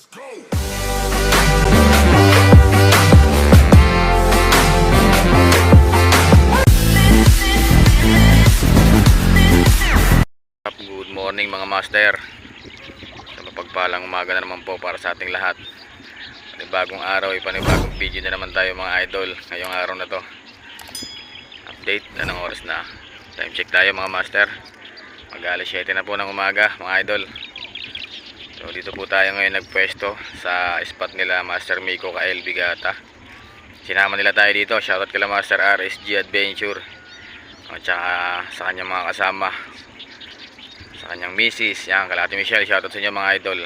Good morning mga master. Sa mapagpalang umaga na naman po para sa ating lahat. Panibagong araw, panibagong video na naman tayo mga idol. Ngayong araw na to, update na ng oras na. Time check tayo mga master. Mag-alas 7 na po ng umaga mga idol. So dito po tayo ngayon nagpwesto sa spot nila Master Miko Kael Bigata. Sinama nila tayo dito. Shoutout kila Master RSG Adventure at saka sa kanyang mga kasama, sa kanyang misis, yan, Kalate Michelle. Shoutout sa inyo mga idol.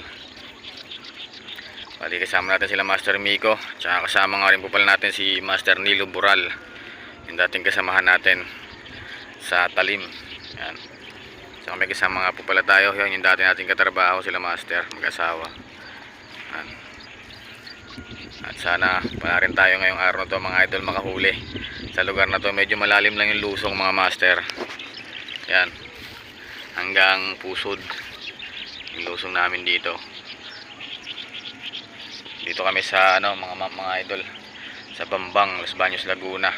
Bali kasama natin sila Master Miko, tsaka kasama nga rin po pala natin si Master Nilo Bural, yung dating kasamahan natin sa Talim. Yan. So may kasama nga po pala tayo, yun yung dati nating katrabaho, sila Master, mag-asawa. Yan. At sana pala rin tayo ngayong araw na to mga idol makahuli. Sa lugar na to medyo malalim lang yung lusong mga Master. Yan, hanggang Pusod yung lusong namin dito. Dito kami sa mga idol, sa Bambang, Los Baños, Laguna.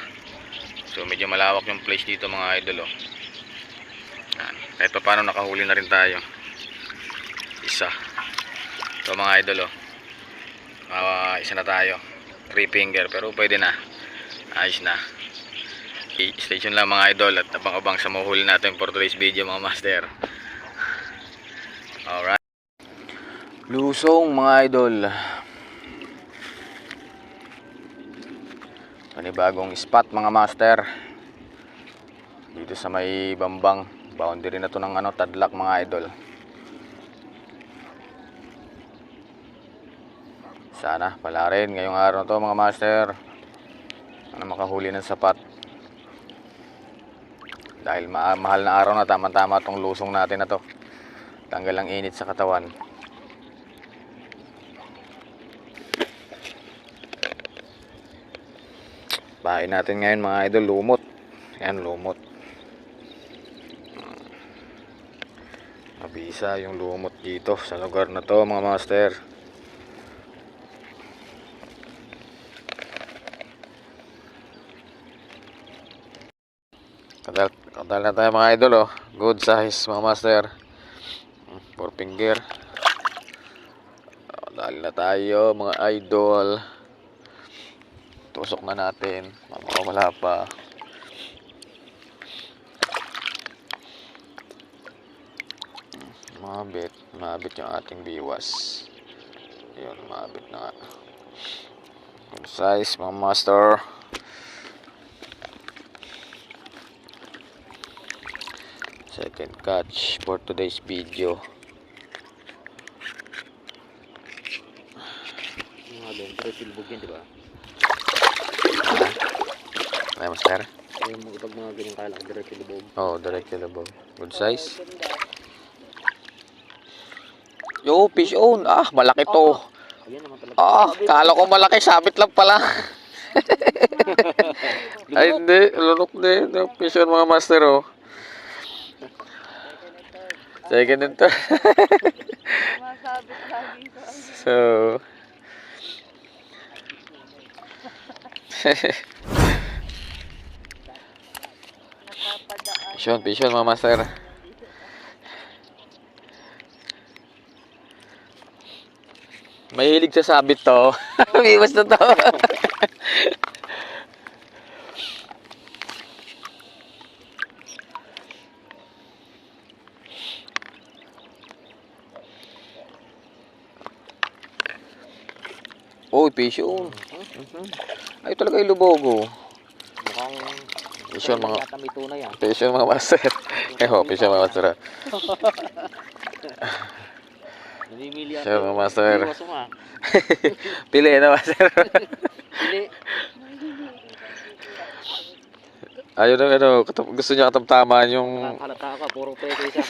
So medyo malawak yung place dito mga idol oh. Yan. Kahit pa paano nakahuli na rin tayo. Isa. So mga idol oh. Isa na tayo. 3 finger pero pwede na. Ayos na. Stay tuned lang mga idol at abang-abang sa mahuli natin for today's video mga master. Alright. Lusong mga idol. Panibagong spot mga master. Dito sa may Bambang. Boundary na to ng Tadlak mga idol. Sana pala rin ngayong araw na to mga master. Makahuli ng sapat. Dahil mahal na araw na, tama-tama tong lusong natin na to. Tanggal ang init sa katawan. Bahay natin ngayon mga idol, lumot. Ayan, lumot. Mabisa yung lumot dito sa lugar na to mga master. Kadal na tayo mga idol oh. Good size mga master. 4 finger. Kadal na tayo mga idol. Tusok na natin. Wala pa. Mabit yung ating biwas. Yun, mabit na nga. Good size mga master. Second catch for today's video. Direct ilbog yan, diba? Ay, master? Yung pag mga ganyang kalak, direct ilbog. Oo, direct ilbog. Good size. Yo, fish on. Ah, malaki to. Ah, kala ko malaki, sabit lang pala. Ay, hindi. Lunok din. Fish on mga master, oh. Second din to. So Pishon mga master. Mahilig sa sabit to. Biwas na to. Oh, pishon. Ay talaga ilubogo. Pishon mga pishon mga master. Pishon mga master. Pishon mga master. Pili na master. Ayun ang gusto niya katamtaman yung halata ka, puro peke siya.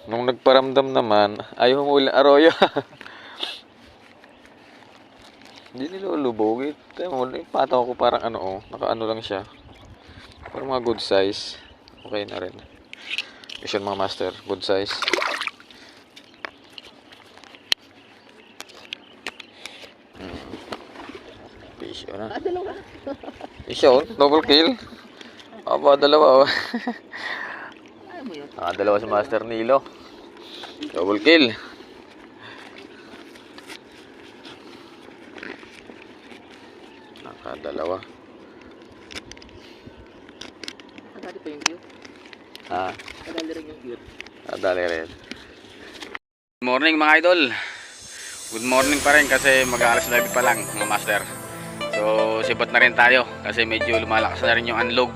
Nung nagparamdam naman, ayaw mo ulit aroyo. Hindi nilulubog. Pataw ko parang naka lang siya. Parang mga good size. Okay na rin. Fish yun mga master, good size. Fish yun na. Fish yun, double kill. Aba, dalawa oh. Dalawa si Master Nilo. Double kill. Nakadalawa. Nadali pa yung cute. Ha? Nadali rin yung cute. Nadali rin. Good morning mga idol. Good morning pa rin kasi mag-aalas 9 pa lang mga master. So sibot na rin tayo kasi medyo lumalakas na rin yung unlog.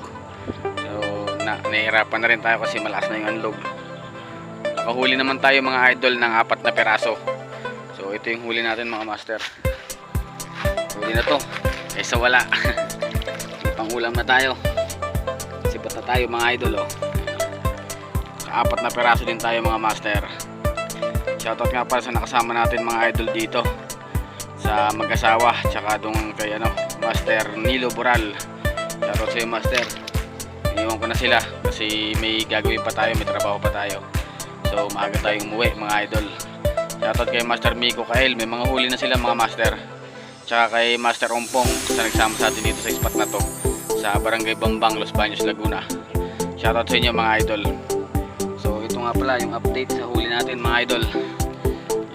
So nahihirapan na rin tayo kasi malakas na yung unlog. Nakahuli naman tayo mga idol ng 4 na peraso. So ito yung huli natin mga master. Huli na to kaysa wala. Pang ulam na tayo. Sibot na tayo mga idol oh. 4 na peraso din tayo mga master. Shoutout nga pala sa nakasama natin mga idol dito sa mag-asawa tsaka dong kay Master Nilo Boral. Shoutout sa iyo master. Iniwan ko na sila kasi may gagawin pa tayo, may trabaho pa tayo. So maaga tayong umuwi mga idol. Shoutout kay Master Miko Kael, may mga huli na sila mga master. Tsaka kay Master Ompong sa nagsama sa atin dito sa spot na to sa Barangay Bambang, Los Baños, Laguna. Shoutout sa inyo mga idol. So ito nga pala yung update sa huli natin mga idol.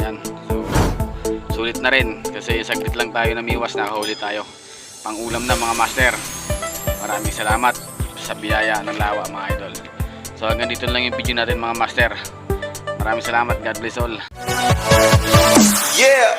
Yan. So sulit na rin kasi saglit lang tayo namiwas, nakahuli tayo. Pang ulam na mga master. Maraming salamat sa biyaya ng lawa mga idol. So hanggang dito lang yung video natin mga master. Maraming salamat. God bless all. Yeah.